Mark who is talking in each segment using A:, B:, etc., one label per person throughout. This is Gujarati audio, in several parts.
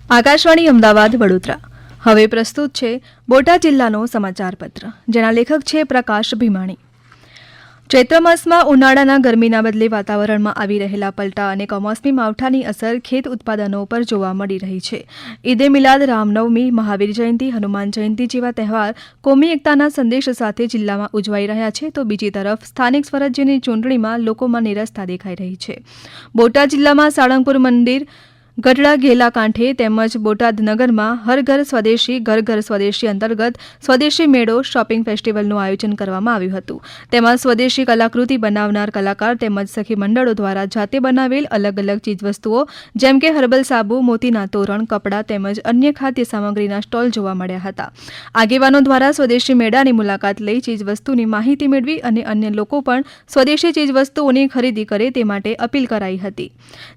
A: આકાશવાણી અમદાવાદ વડોદરા. હવે પ્રસ્તુત છે બોટાદ જિલ્લાનો સમાચાર પત્ર, જેના લેખક છે પ્રકાશ ભીમાણી. ચૈત્ર માસમાં ઉનાળાના ગરમીના બદલે વાતાવરણમાં આવી રહેલા પલટા અને કમોસમી માવઠાની અસર ખેત ઉત્પાદનો પર જોવા મળી રહી છે. ઈદે મિલાદ, રામનવમી, મહાવીર જયંતિ, હનુમાન જયંતિ જેવા તહેવાર કોમી એકતાના સંદેશ સાથે જિલ્લામાં ઉજવાઈ રહ્યા છે, તો બીજી તરફ સ્થાનિક સ્વરાજ્યની ચૂંટણીમાં લોકોમાં નિરસતા દેખાઈ રહી છે. બોટાદ જિલ્લામાં સાળંગપુર મંદિર, ગઢડા ઘેલા કાંઠે તેમજ બોટાદ નગરમાં હર ઘર સ્વદેશી, ઘર ઘર સ્વદેશી અંતર્ગત સ્વદેશી મેળો, શોપિંગ ફેસ્ટિવલનું આયોજન કરવામાં આવ્યું હતું. તેમાં સ્વદેશી કલાકૃતિ બનાવનાર કલાકાર તેમજ સખી મંડળો દ્વારા જાતે બનાવેલ અલગ અલગ ચીજવસ્તુઓ જેમ કે હર્બલ સાબુ, મોતીના તોરણ, કપડાં તેમજ અન્ય ખાદ્ય સામગ્રીના સ્ટોલ જોવા મળ્યા હતા. આગેવાનો દ્વારા સ્વદેશી મેળાની મુલાકાત લઈ ચીજવસ્તુની માહિતી મેળવી અને અન્ય લોકો પણ સ્વદેશી ચીજવસ્તુઓની ખરીદી કરે તે માટે અપીલ કરાઈ હતી.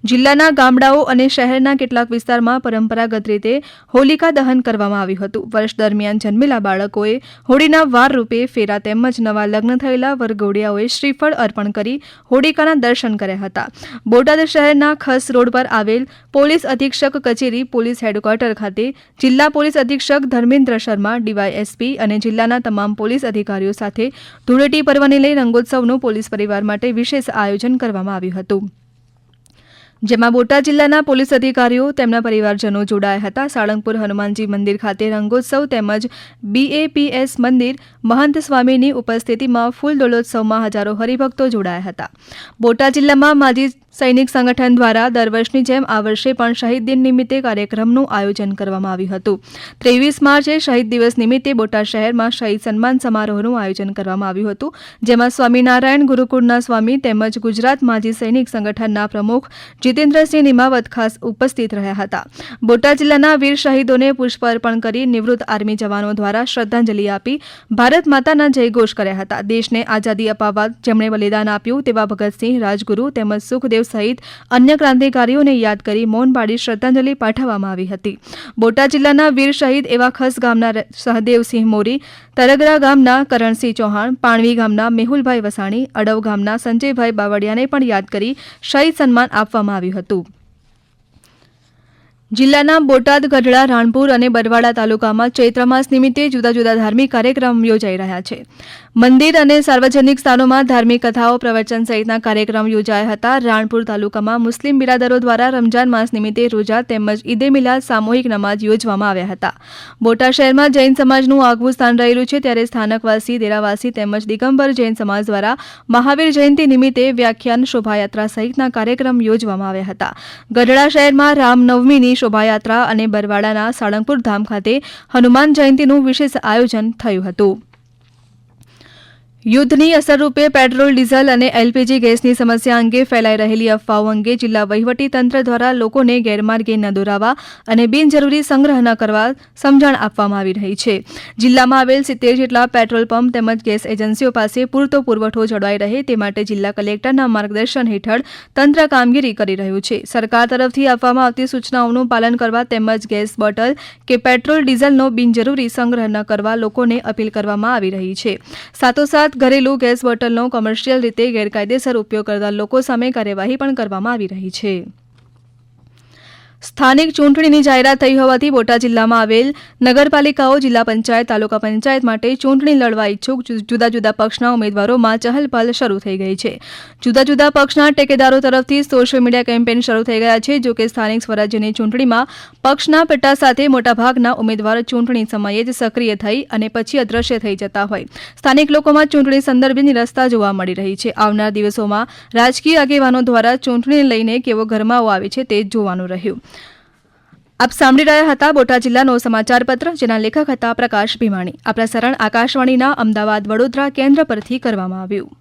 A: જિલ્લાના ગામડાઓ અને શહેરના કેટલાક વિસ્તારમાં પરંપરાગત રીતે હોલિકા દહન કરવામાં આવ્યું હતું. વર્ષ દરમિયાન જન્મેલા બાળકોએ હોળીના વાર રૂપે ફેરા તેમજ નવા લગ્ન થયેલા વરઘોડિયાઓએ શ્રીફળ અર્પણ કરી હોળિકાના દર્શન કર્યા હતા. બોટાદ શહેરના ખસ રોડ પર આવેલ પોલીસ અધિક્ષક કચેરી, પોલીસ હેડક્વાર્ટર ખાતે જિલ્લા પોલીસ અધિક્ષક ધર્મેન્દ્ર શર્મા, ડીવાયએસપી અને જિલ્લાના તમામ પોલીસ અધિકારીઓ સાથે ધૂળેટી પર્વને લઈ રંગોત્સવનું પોલીસ પરિવાર માટે વિશેષ આયોજન કરવામાં આવ્યું હતું, જેમાં બોટાદ જિલ્લાના પોલીસ અધિકારીઓ તેમના પરિવારજનો જોડાયા હતા. સાળંગપુર હનુમાનજી મંદિર ખાતે રંગોત્સવ તેમજ BAPS મંદિર મહંત સ્વામીની ઉપસ્થિતિમાં ફૂલ દોલોત્સવમાં હજારો હરિભક્તો જોડાયા હતા. બોટાદ જિલ્લામાં માજી સૈનિક સંગઠન દ્વારા દર વર્ષની જેમ આ વર્ષે પણ શહીદ દિન નિમિત્તે કાર્યક્રમનું આયોજન કરવામાં આવ્યું હતું. 23 માર્ચે શહીદ દિવસ નિમિત્તે બોટાદ શહેરમાં શહીદ સન્માન સમારોહનું આયોજન કરવામાં આવ્યું હતું, જેમાં સ્વામિનારાયણ ગુરુકુળના સ્વામી તેમજ ગુજરાત માજી સૈનિક સંગઠનના પ્રમુખ જીતેન્દ્રસિંહ નિમાવત ખાસ ઉપસ્થિત રહ્યા હતા. બોટાદ જિલ્લાના વીર શહીદોને પુષ્પ અર્પણ કરી નિવૃત્ત આર્મી જવાનો દ્વારા શ્રદ્ધાંજલિ આપી ભારત માતાના જયઘોષ કર્યા હતા. દેશને આઝાદી અપાવવા જેમણે બલિદાન આપ્યું તેવા ભગતસિંહ, રાજગુરુ તેમજ સુખદેવ સહિત અન્ય ક્રાંતિકારીઓને યાદ કરી મૌન પાડી શ્રદ્ધાંજલિ પાઠવવામાં આવી હતી. બોટાદ જિલ્લાના વીર શહીદ એવા ખસ ગામના સહદેવસિંહ મોરી, તરગરા ગામના કરણસિંહ ચૌહાણ, પાણવી ગામના મેહુલભાઈ વસાણી, અડવ ગામના સંજયભાઈ બાવળિયાને પણ યાદ કરી શહીદ સન્માન આપવામાં આવ્યું હતું. જિલ્લાના બોટાદ, ગઢડા, રાણપુર અને બરવાડા તાલુકામાં ચૈત્ર માસ નિમિત્તે જુદા જુદા ધાર્મિક કાર્યક્રમ યોજાઈ રહ્યા છે. મંદિર અને સાર્વજનિક સ્થાનોમાં ધાર્મિક કથાઓ, પ્રવચન સહિતના કાર્યક્રમ યોજાયા હતા. રાણપુર તાલુકામાં મુસ્લિમ બિરાદરો દ્વારા રમજાન માસ નિમિત્તે રોજા તેમજ ઈદે મિલાદ સામૂહિક નમાઝ યોજવામાં આવ્યા હતા. બોટાદ શહેરમાં જૈન સમાજનું આગવું સ્થાન રહેલું છે, ત્યારે સ્થાનકવાસી, દેરાવાસી તેમજ દિગંબર જૈન સમાજ દ્વારા મહાવીર જયંતિ નિમિત્તે વ્યાખ્યાન, શોભાયાત્રા સહિતના કાર્યક્રમ યોજવામાં આવ્યા હતા. ગઢડા શહેરમાં રામનવમીની શોભાયાત્રા અને બરવાડાના સાળંગપુર ધામ ખાતે હનુમાન જયંતિનું વિશેષ આયોજન થયું હતું. યુદ્ધની અસરરૂપે પેટ્રોલ, ડીઝલ અને LPG ગેસની સમસ્યા અંગે ફેલાઈ રહેલી અફવાઓ અંગે જિલ્લા વહીવટી તંત્ર દ્વારા લોકોને ગેરમાર્ગે ન દોરાવા અને બિનજરૂરી સંગ્રહ ન કરવા સમજણ આપવામાં આવી રહી છે. જિલ્લામાં આવેલ 70 જેટલા પેટ્રોલ પંપ તેમજ ગેસ એજન્સીઓ પાસે પૂરતો પુરવઠો જળવાઈ રહે તે માટે જિલ્લા કલેક્ટરના માર્ગદર્શન હેઠળ તંત્ર કામગીરી કરી રહ્યું છે. સરકાર તરફથી આપવામાં આવતી સૂચનાઓનું પાલન કરવા તેમજ ગેસ બોટલ કે પેટ્રોલ, ડીઝલનો બિનજરૂરી સંગ્રહ ન કરવા લોકોને અપીલ કરવામાં આવી રહી છે. સાથોસાથ ઘરેલું ગેસ બોટલનો કોમર્શિયલ રીતે ગેરકાયદેસર ઉપયોગ કરતા લોકો સામે કાર્યવાહી પણ કરવામાં આવી રહી છે. સ્થાનિક ચૂંટણીની જાહેરાત થઈ હોવાથી બોટાદ જિલ્લામાં આવેલ નગરપાલિકાઓ, જિલ્લા પંચાયત, તાલુકા પંચાયત માટે ચૂંટણી લડવા ઇચ્છુક જુદા જુદા પક્ષના ઉમેદવારોમાં ચહલપહલ શરૂ થઈ ગઈ છે. જુદા જુદા પક્ષના ટેકેદારો તરફથી સોશિયલ મીડિયા કેમ્પેન શરૂ થઈ ગયા છે. જોકે સ્થાનિક સ્વરાજ્યની ચૂંટણીમાં પક્ષના પટ્ટા સાથે મોટાભાગના ઉમેદવાર ચૂંટણી સમયે જ સક્રિય થઈ અને પછી અદ્રશ્ય થઈ જતા હોય સ્થાનિક લોકોમાં ચૂંટણી સંદર્ભે નિરસતા જોવા મળી રહી છે. આવનાર દિવસોમાં રાજકીય આગેવાનો દ્વારા ચૂંટણીને લઈને કેવો ગરમાવો આવે છે તે જોવાનું રહ્યું. આપ સાંભળી રહ્યા હતા બોટાદ જિલ્લાનો સમાચાર પત્ર, જેના લેખક હતા પ્રકાશ ભીમાણી. આ પ્રસારણ આકાશવાણીના અમદાવાદ વડોદરા કેન્દ્ર પરથી કરવામાં આવ્યું.